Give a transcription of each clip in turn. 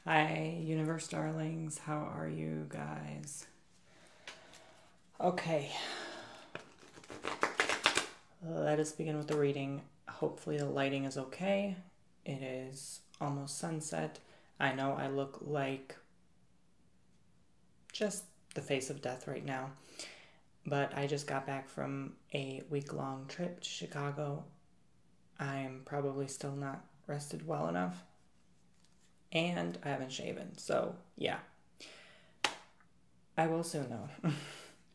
Hi, universe darlings. How are you guys? Okay, let us begin with the reading. Hopefully the lighting is okay. It is almost sunset. I know I look like just the face of death right now, but I just got back from a week-long trip to Chicago. I'm probably still not rested well enough, and I haven't shaven, so yeah. I will soon though.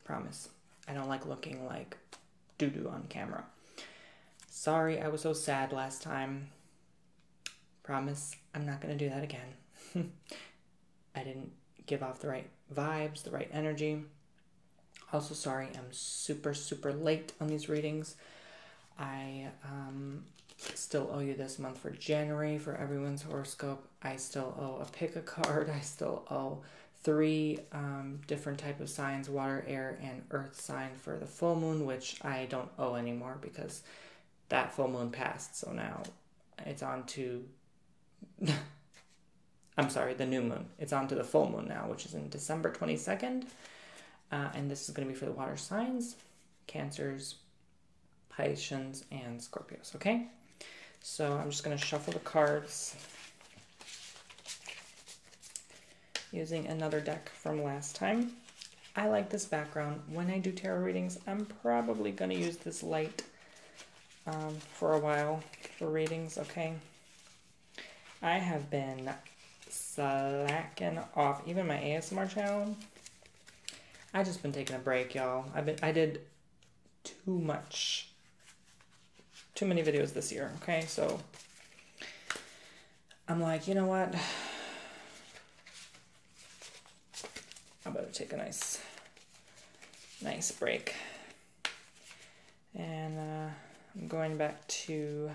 Promise. I don't like looking like doo-doo on camera. Sorry I was so sad last time. Promise I'm not going to do that again. I didn't give off the right vibes, the right energy. Also sorry I'm super late on these readings. I still owe you this month for January for everyone's horoscope. I still owe a pick a card. I still owe 3 different type of signs, water, air, and earth sign for the full moon, which I don't owe anymore because that full moon passed. So now it's on to, I'm sorry, the new moon. It's on to the full moon now, which is in December 22nd. And this is going to be for the water signs, Cancers, Pisces, and Scorpios, okay? So I'm just going to shuffle the cards using another deck from last time. I like this background. When I do tarot readings, I'm probably going to use this light for a while for readings, okay? I have been slacking off, even my ASMR channel. I just been taking a break, y'all. I did too many videos this year, okay? So I'm like, you know what? I better take a nice break. And I'm going back to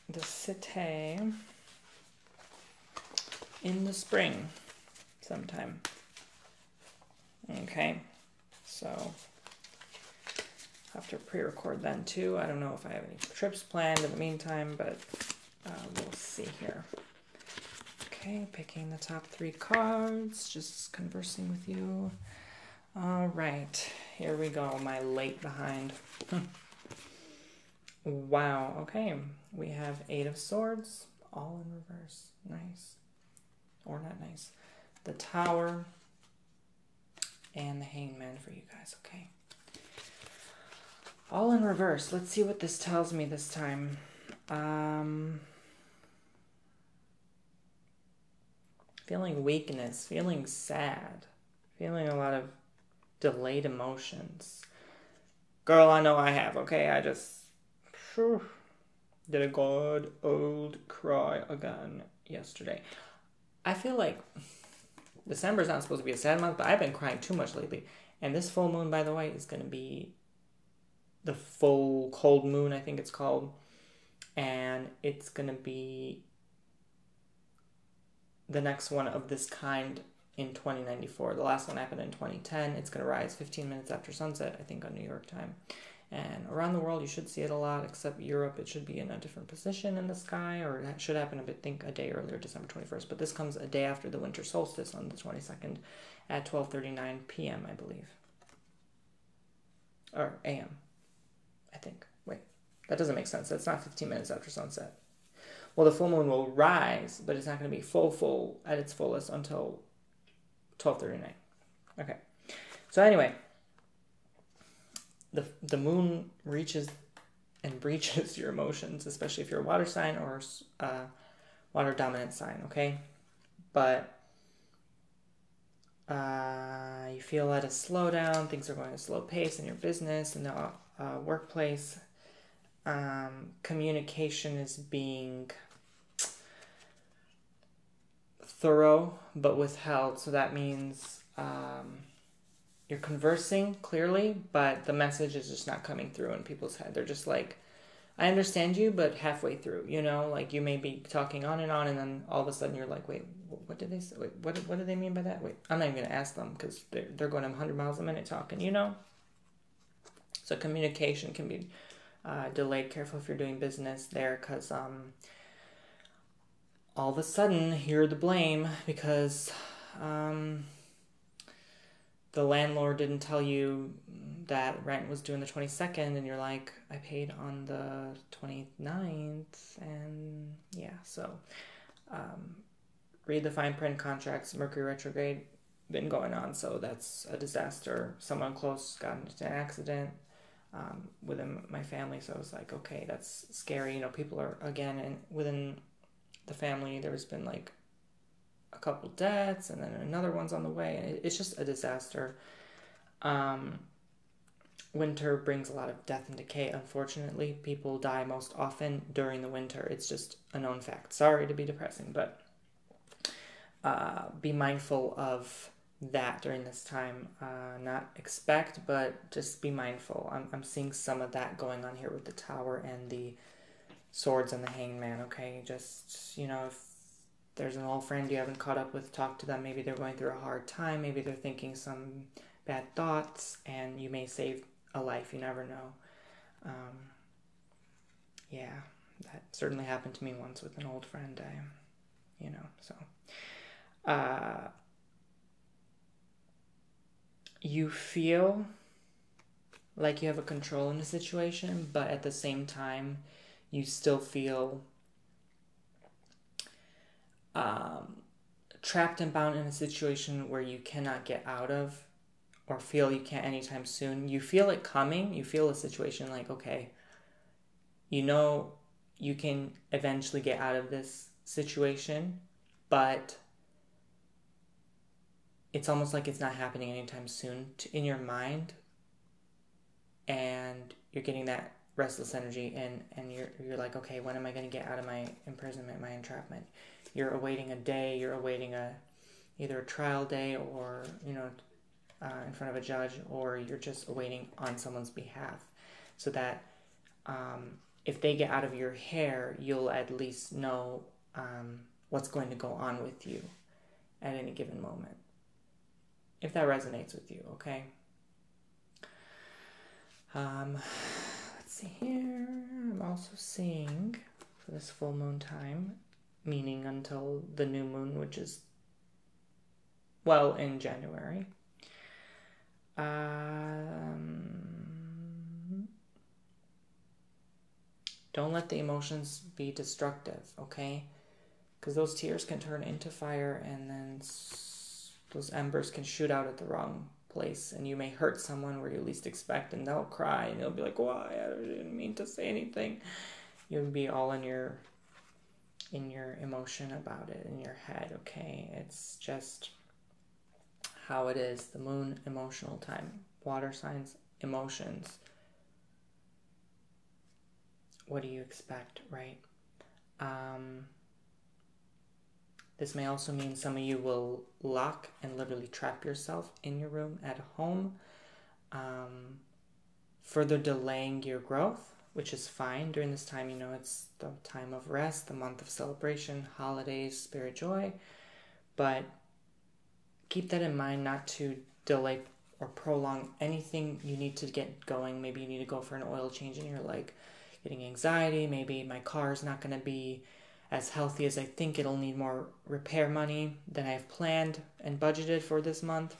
the city in the spring sometime. Okay, so have to pre-record then too. I don't know if I have any trips planned in the meantime, but we'll see here. Okay, picking the top 3 cards, just conversing with you. All right, here we go, my late behind. Wow, okay, we have 8 of Swords, all in reverse. Nice, or not nice. The Tower and the Hangman for you guys, okay? All in reverse. Let's see what this tells me this time. Feeling weakness, feeling sad, feeling a lot of delayed emotions. Girl, I know I have, okay? I just did a good old cry again yesterday. I feel like December's not supposed to be a sad month, but I've been crying too much lately. And this full moon, by the way, is going to be the full cold moon, I think it's called. And it's going to be the next one of this kind in 2094. The last one happened in 2010. It's going to rise 15 minutes after sunset, I think, on New York time. And around the world, you should see it a lot, except Europe, it should be in a different position in the sky, or it should happen, I think, a day earlier, December 21st. But this comes a day after the winter solstice on the 22nd at 12:39 p.m., I believe. Or a.m., I think. Wait, that doesn't make sense. That's not 15 minutes after sunset. Well, the full moon will rise, but it's not going to be full at its fullest until 12:39. Okay. So anyway, the moon reaches and breaches your emotions, especially if you're a water sign or water dominant sign, okay? But you feel at a slowdown. Things are going at a slow pace in your business and the workplace. Communication is being thorough but withheld, so that means you're conversing clearly, but the message is just not coming through in people's head. They're just like, I understand you, but halfway through, you know, like you may be talking on, and then all of a sudden you're like, wait, what did they say? Wait, what do they mean by that? Wait, I'm not even going to ask them because they're going 100 miles a minute talking, you know? So communication can be delayed. Careful if you're doing business there, because all of a sudden you're the blame because the landlord didn't tell you that rent was due on the 22nd, and you're like, I paid on the 29th, and yeah, so read the fine print. Contracts, Mercury retrograde been going on, so that's a disaster. Someone close got into an accident within my family, so I was like, okay, that's scary. You know, people are, again, and within the family, there's been like a couple deaths, and then another one's on the way, and it's just a disaster. Winter brings a lot of death and decay, unfortunately. People die most often during the winter. It's just a known fact. Sorry to be depressing, but be mindful of that during this time. Not expect, but just be mindful. I'm seeing some of that going on here with the Tower and the Swords and the Hangman, okay? Just, you know, if there's an old friend you haven't caught up with, talk to them. Maybe they're going through a hard time. Maybe they're thinking some bad thoughts, and you may save a life. You never know. Yeah, that certainly happened to me once with an old friend. So you feel like you have a control in the situation, but at the same time, you still feel trapped and bound in a situation where you cannot get out of, or feel you can't anytime soon. You feel it coming. You feel a situation like, okay, you know you can eventually get out of this situation, but it's almost like it's not happening anytime soon in your mind, and you're getting that restless energy, and you're like, okay, when am I going to get out of my imprisonment, my entrapment? You're awaiting a day, you're awaiting either a trial day, or, you know, in front of a judge, or you're just awaiting on someone's behalf, so that if they get out of your hair, you'll at least know what's going to go on with you at any given moment, if that resonates with you, okay? Let's see here. I'm also seeing for this full moon time, meaning until the new moon, which is, well, in January. Don't let the emotions be destructive, okay? Because those tears can turn into fire, and then those embers can shoot out at the wrong place, and you may hurt someone where you least expect, and they'll cry, and they'll be like, why? I didn't mean to say anything. You'll be all in your emotion about it, in your head, okay? It's just how it is. The moon, emotional time. Water signs, emotions. What do you expect, right? This may also mean some of you will lock and literally trap yourself in your room at home, further delaying your growth, which is fine during this time. You know, it's the time of rest, the month of celebration, holidays, spirit joy, but keep that in mind, not to delay or prolong anything you need to get going. Maybe you need to go for an oil change and you're like getting anxiety. Maybe my car is not going to be as healthy as I think. It'll need more repair money than I've planned and budgeted for this month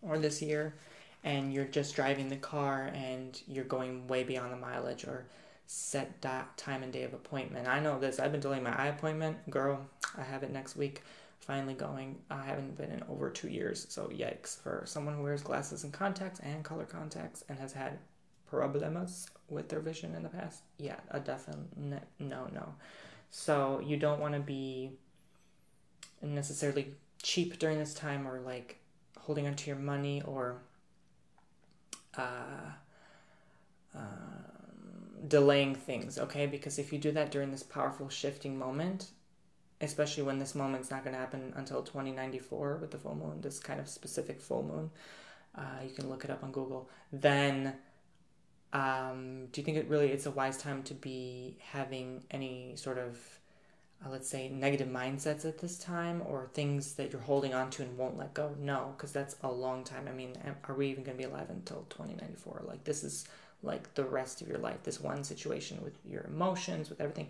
or this year. And you're just driving the car and you're going way beyond the mileage or set time and day of appointment. I know this. I've been delaying my eye appointment. Girl, I have it next week. Finally going. I haven't been in over 2 years. So yikes for someone who wears glasses and contacts and color contacts and has had problemas with their vision in the past. Yeah, a definite no. So you don't want to be necessarily cheap during this time, or like holding onto your money, or delaying things, okay? Because if you do that during this powerful shifting moment, especially when this moment's not going to happen until 2094 with the full moon, this kind of specific full moon, you can look it up on Google, then do you think it's a wise time to be having any sort of, let's say, negative mindsets at this time, or things that you're holding on to and won't let go? No, because that's a long time. I mean, are we even going to be alive until 2094? Like, this is like the rest of your life, this one situation with your emotions, with everything.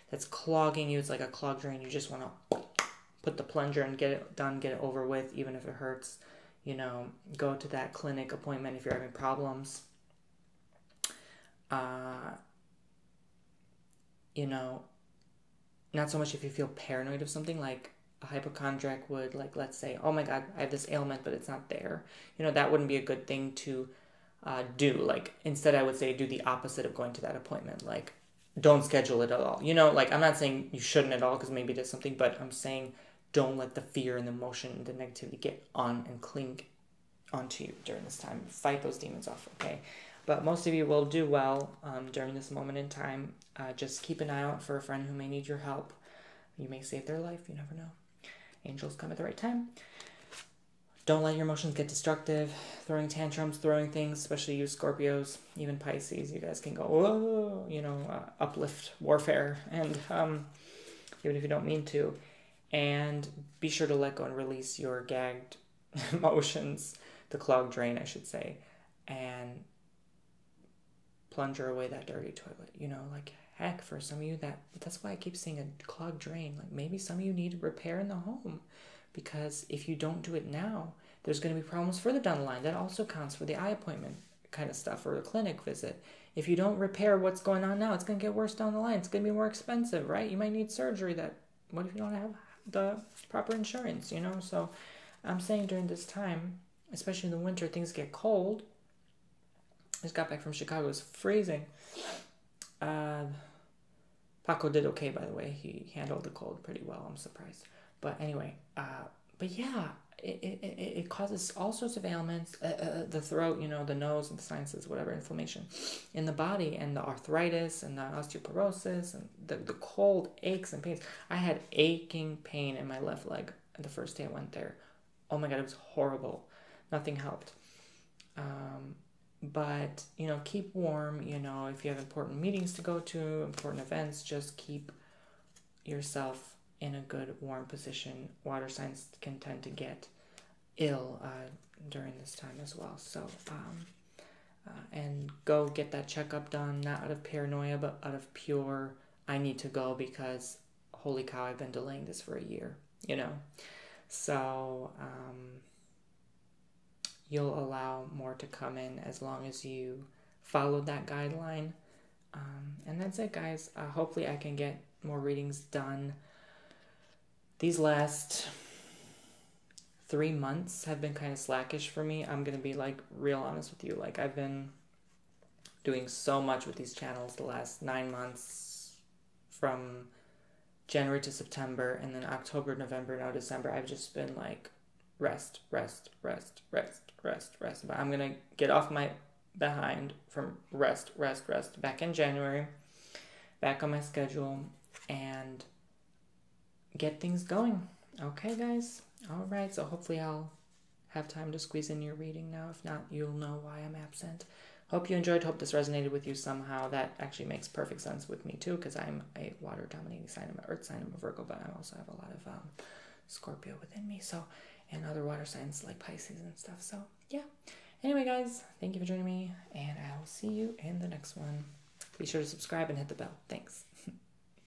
that's clogging you. It's like a clogged drain. You just want to put the plunger and get it done, get it over with, even if it hurts. You know, go to that clinic appointment if you're having problems. You know, not so much if you feel paranoid of something, like a hypochondriac would, like, let's say, oh my God, I have this ailment, but it's not there. You know, that wouldn't be a good thing to do. Like, instead I would say do the opposite of going to that appointment. Like, don't schedule it at all. You know, like, I'm not saying you shouldn't at all, because maybe it is something, but I'm saying don't let the fear and the emotion and the negativity get on and cling onto you during this time. Fight those demons off, okay? But most of you will do well during this moment in time. Just keep an eye out for a friend who may need your help. You may save their life. You never know. Angels come at the right time. Don't let your emotions get destructive. Throwing tantrums, throwing things, especially you Scorpios, even Pisces. You guys can go, whoa, you know, uplift warfare. And even if you don't mean to. And be sure to let go and release your gagged emotions. The clogged drain, I should say. And plunger away that dirty toilet. You know, like, heck, for some of you, that's why I keep seeing a clogged drain. Like, maybe some of you need repair in the home, because if you don't do it now, there's going to be problems further down the line. That also counts for the eye appointment kind of stuff, or the clinic visit. If you don't repair what's going on now, it's going to get worse down the line. It's going to be more expensive, right? You might need surgery. What if you don't have the proper insurance, you know? So I'm saying during this time, especially in the winter, things get cold. I just got back from Chicago. It was freezing. Paco did okay, by the way. He handled the cold pretty well. I'm surprised. But anyway, but yeah, it causes all sorts of ailments. The throat, you know, the nose and the sinuses, whatever, inflammation in the body, and the arthritis and the osteoporosis and the cold aches and pains. I had aching pain in my left leg the first day I went there. Oh my God, it was horrible. Nothing helped. But, you know, keep warm. You know, if you have important meetings to go to, important events, just keep yourself in a good warm position. Water signs can tend to get ill during this time as well. So, and go get that checkup done, not out of paranoia, but out of pure, I need to go because, holy cow, I've been delaying this for a year, you know. So, you'll allow more to come in as long as you follow that guideline. And that's it, guys. Hopefully I can get more readings done. These last 3 months have been kind of slackish for me. I'm going to be, like, real honest with you. Like, I've been doing so much with these channels the last 9 months, from January to September, and then October, November, now December. I've just been like, rest. But I'm going to get off my behind from rest back in January, back on my schedule, and get things going. Okay, guys? All right, so hopefully I'll have time to squeeze in your reading now. If not, you'll know why I'm absent. Hope you enjoyed. Hope this resonated with you somehow. That actually makes perfect sense with me too, because I'm a water-dominating sign. I'm an earth sign. I'm a Virgo, but I also have a lot of Scorpio within me. So, and other water signs like Pisces and stuff. So, yeah. Anyway, guys, thank you for joining me, and I'll see you in the next one. Be sure to subscribe and hit the bell. Thanks.